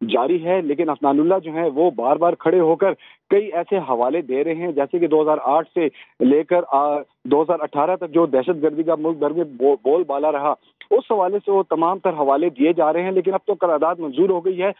جاری ہے، لیکن افنان اللہ جو ہیں وہ بار بار کھڑے ہو کر کئی ایسے حوالے دے رہے ہیں، جیسے کہ 2008 سے لے کر 2018 تک جو دہشت گردی کا ملک بھر میں بول بالا رہا، اس حوالے سے وہ تمام تر حوالے دیے جا رہے ہیں۔ لیکن اب تو قرارداد منظور ہو گئی ہے،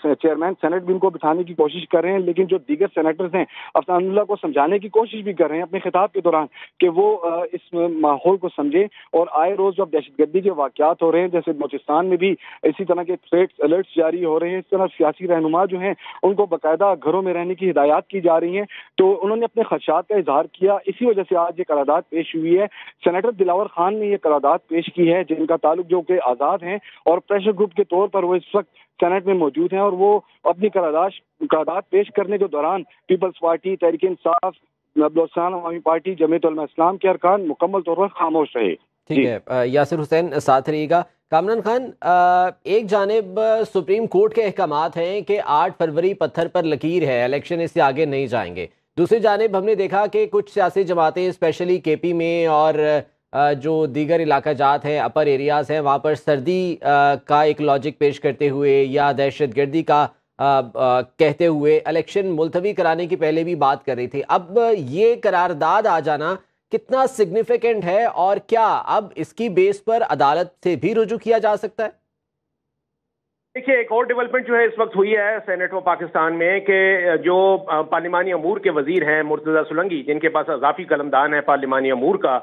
چیئرمین سینٹ بھی ان کو بٹھانے کی کوشش کر رہے ہیں، لیکن جو دیگر سینیٹرز ہیں افنان اللہ کو سمجھانے کی کوشش بھی کر رہے ہیں اپنے خطاب کے دوران کہ وہ اس ماحول کو سمجھیں، اور آئے روز جب دہشت گردی کے واقعات ہو رہے ہیں، جیسے بلوچستان میں بھی اسی طرح کے تھریٹس الرٹس جاری ہو رہے ہیں، اس طرح سیاسی رہنما جو ہیں ان کو باقاعدہ گھروں میں رہنے کی ہدایات کی جا رہی ہیں، تو انہوں نے اپنے خدشات کا اظہار کیا۔ اسی وجہ سے آج یہ قرارداد پیش ہوئی ہے۔ سینیٹر دلاور خان نے یہ قرارداد پیش کی ہے، جن کا تعلق جو کہ آزاد ہیں اور پریشر گروپ کے طور پر وہ اس وقت سینٹ میں موجود ہیں، اور وہ اپنی قرارداد پیش کرنے کے دوران پیپلز پارٹی، تحریک انصاف، بلوچستان عوامی پارٹی، جمعیت علماء اسلام کے ارکان مکمل طور پر خاموش رہے۔ ٹھیک ہے، یاسر حسین ساتھ رہیے گا۔ کامران خان، ایک جانب سپریم کورٹ کے احکامات ہیں کہ 8 فروری پتھر پر لکیر ہے، الیکشن اس سے آگے نہیں جائیں گے۔ دوسری جانب ہم نے دیکھا کہ کچھ سیاسی جماعتیں اسپیشلی کے پی میں اور جو دیگر علاقہ جات ہیں، اپر ایریاز ہیں، وہاں پر سردی کا ایک لاجک پیش کرتے ہوئے یا دہشت گردی کا کہتے ہوئے الیکشن ملتوی کرانے کی پہلے بھی بات کر رہی تھی۔ اب یہ قرارداد آ جانا کتنا سگنیفیکنٹ ہے، اور کیا اب اس کی بیس پر عدالت سے بھی رجوع کیا جا سکتا ہے؟ دیکھیے، ایک اور ڈیولپمنٹ جو ہے اس وقت ہوئی ہے سینیٹ آف پاکستان میں کہ جو پارلیمانی امور کے وزیر ہیں مرتضی سولنگی، جن کے پاس اضافی قلمدان ہے پارلیمانی امور کا،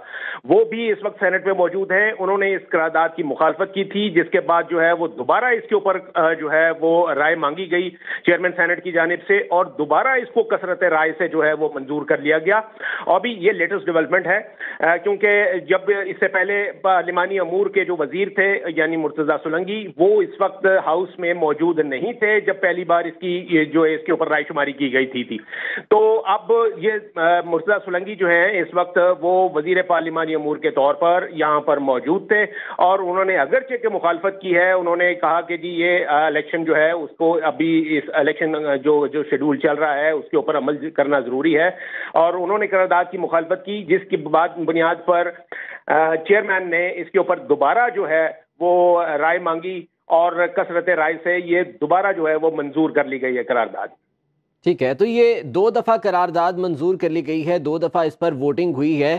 وہ بھی اس وقت سینیٹ میں موجود ہیں۔ انہوں نے اس قرارداد کی مخالفت کی تھی، جس کے بعد جو ہے وہ دوبارہ اس کے اوپر جو ہے وہ رائے مانگی گئی چیئرمین سینیٹ کی جانب سے، اور دوبارہ اس کو کثرت رائے سے جو ہے وہ منظور کر لیا گیا۔ اور بھی یہ لیٹسٹ ڈیولپمنٹ ہے، کیونکہ جب اس سے پہلے پارلیمانی امور کے جو وزیر تھے یعنی مرتضی سولنگی، وہ اس وقت ہاؤس میں موجود نہیں تھے جب پہلی بار اس کی جو ہے اس کے اوپر رائے شماری کی گئی تھی۔ تو اب یہ مرتضی سولنگی جو ہیں اس وقت وہ وزیر پارلیمانی امور کے طور پر یہاں پر موجود تھے، اور انہوں نے اگرچہ کہ مخالفت کی ہے، انہوں نے کہا کہ جی یہ الیکشن جو ہے اس کو ابھی اس الیکشن جو شیڈول چل رہا ہے اس کے اوپر عمل کرنا ضروری ہے، اور انہوں نے قرارداد کی مخالفت کی، جس کی بنیاد پر چیئرمین نے اس کے اوپر دوبارہ جو ہے وہ رائے مانگی، اور کثرت رائے سے یہ دوبارہ جو ہے وہ منظور کر لی گئی ہے قرارداد۔ ٹھیک ہے، تو یہ 2 دفعہ قرارداد منظور کر لی گئی ہے، 2 دفعہ اس پر ووٹنگ ہوئی ہے۔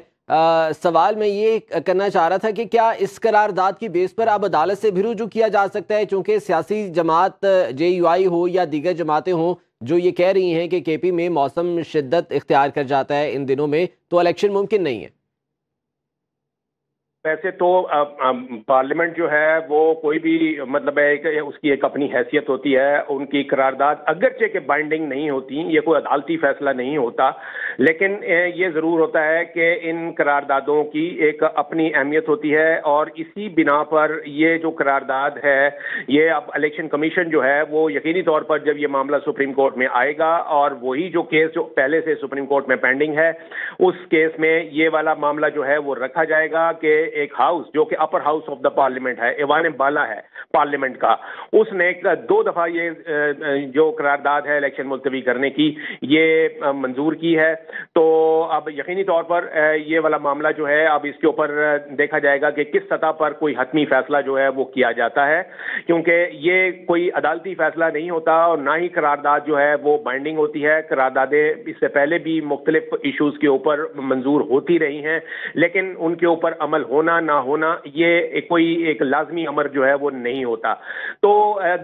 سوال میں یہ کرنا چاہ رہا تھا کہ کیا اس قرارداد کی بیس پر اب عدالت سے بھی رجوع کیا جا سکتا ہے، چونکہ سیاسی جماعت JUI ہو یا دیگر جماعتیں ہوں جو یہ کہہ رہی ہیں کہ KP میں موسم شدت اختیار کر جاتا ہے ان دنوں میں، تو الیکشن ممکن نہیں ہے؟ ویسے تو پارلیمنٹ جو ہے وہ کوئی بھی مطلب ہے کہ اس کی ایک اپنی حیثیت ہوتی ہے، ان کی قرارداد اگرچہ کہ بائنڈنگ نہیں ہوتی، یہ کوئی عدالتی فیصلہ نہیں ہوتا، لیکن یہ ضرور ہوتا ہے کہ ان قراردادوں کی ایک اپنی اہمیت ہوتی ہے، اور اسی بنا پر یہ جو قرارداد ہے یہ اب الیکشن کمیشن جو ہے وہ یقینی طور پر جب یہ معاملہ سپریم کورٹ میں آئے گا، اور وہی جو کیس جو پہلے سے سپریم کورٹ میں پینڈنگ ہے، اس کیس میں یہ والا معاملہ جو ہے وہ رکھا جائے گا کہ ایک ہاؤس جو کہ upper house of the parliament ہے، ایوان بالا ہے پارلیمنٹ کا، اس نے 2 دفعہ یہ جو قرارداد ہے الیکشن ملتوی کرنے کی یہ منظور کی ہے۔ تو اب یقینی طور پر یہ والا معاملہ جو ہے اب اس کے اوپر دیکھا جائے گا کہ کس سطح پر کوئی حتمی فیصلہ جو ہے وہ کیا جاتا ہے، کیونکہ یہ کوئی عدالتی فیصلہ نہیں ہوتا، اور نہ ہی قرارداد جو ہے وہ بائنڈنگ ہوتی ہے۔ قراردادیں اس سے پہلے بھی مختلف ایشوز کے اوپر منظور ہوتی رہی ہیں، لیکن ان کے اوپر عمل ہونا نہ ہونا یہ کوئی ایک لازمی امر جو ہے وہ نہیں ہوتا۔ تو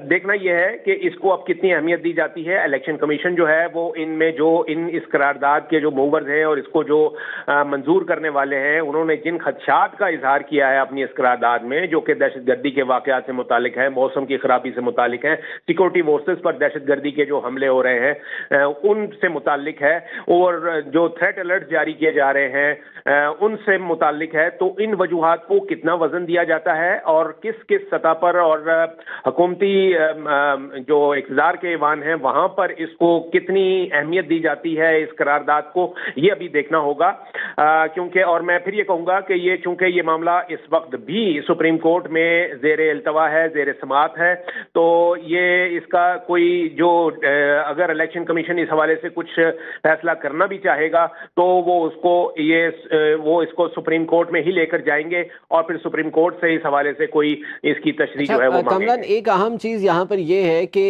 دیکھنا یہ ہے کہ اس کو اب کتنی اہمیت دی جاتی ہے۔ الیکشن کمیشن جو ہے وہ ان میں جو اس قرارداد کے جو موورز ہیں اور اس کو جو منظور کرنے والے ہیں، انہوں نے جن خدشات کا اظہار کیا ہے اپنی اس قرارداد میں، جو کہ دہشت گردی کے واقعات سے متعلق ہے، موسم کی خرابی سے متعلق ہے، سیکورٹی فورسز پر دہشت گردی کے جو حملے ہو رہے ہیں ان سے متعلق ہے، اور جو تھریٹ الرٹ جاری کیے جا رہے ہیں ان سے متعلق ہے، تو ان وجوہات کو کتنا وزن دیا جاتا ہے اور کس کس سطح پر، اور حکومتی جو اقتدار کے ایوان ہیں وہاں پر اس کو کتنی اہمیت دی جاتی ہے اس قرارداد کو، یہ ابھی دیکھنا ہوگا۔ کیونکہ اور میں پھر یہ کہوں گا کہ یہ چونکہ یہ معاملہ اس وقت بھی سپریم کورٹ میں زیر التوا ہے، زیر سماعت ہے، تو یہ اس کا کوئی جو اگر الیکشن کمیشن اس حوالے سے کچھ فیصلہ کرنا بھی چاہے گا تو وہ اس کو سپریم کورٹ میں ہی لے کر جائے جائیں گے اور پھر سپریم کورٹ سے اس حوالے سے کوئی اس کی تشریح جو ہے وہ مانگیں کامران، گے۔ ایک اہم چیز یہاں پر یہ ہے کہ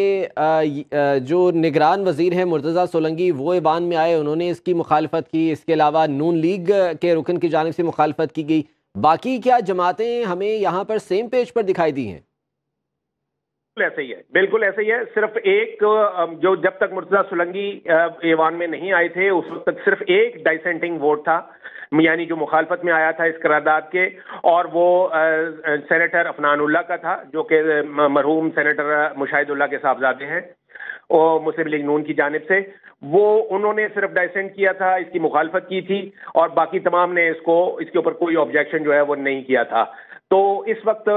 جو نگران وزیر ہیں مرتضیٰ سولنگی، وہ ایوان میں آئے، انہوں نے اس کی مخالفت کی، اس کے علاوہ نون لیگ کے رکن کی جانب سے مخالفت کی گئی، باقی کیا جماعتیں ہمیں یہاں پر سیم پیج پر دکھائی دی ہیں؟ ایسا ہی ہے، بالکل ایسا ہی ہے۔ صرف ایک جو جب تک مرتضیٰ سولنگی ایوان میں نہیں آئے تھے اس وقت تک صرف ایک ڈائسینٹنگ ووٹ تھا، یعنی جو مخالفت میں آیا تھا اس قرارداد کے، اور وہ سینیٹر عفنان اللہ کا تھا، جو کہ مرحوم سینیٹر مشاہد اللہ کے صاحبزادے ہیں اور مسلم لیگ نون کی جانب سے۔ وہ انہوں نے صرف ڈائسینٹ کیا تھا، اس کی مخالفت کی تھی، اور باقی تمام نے اس کے اوپر کوئی آبجیکشن جو ہے وہ نہیں کیا تھا۔ تو اس وقت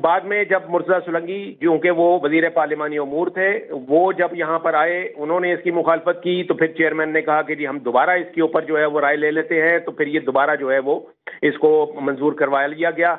بعد میں جب مرتضیٰ سولنگی کیونکہ وہ وزیر پارلیمانی امور تھے، وہ جب یہاں پر آئے انہوں نے اس کی مخالفت کی، تو پھر چیئرمین نے کہا کہ جی ہم دوبارہ اس کے اوپر جو ہے وہ رائے لے لیتے ہیں، تو پھر یہ دوبارہ جو ہے وہ اس کو منظور کروا لیا گیا۔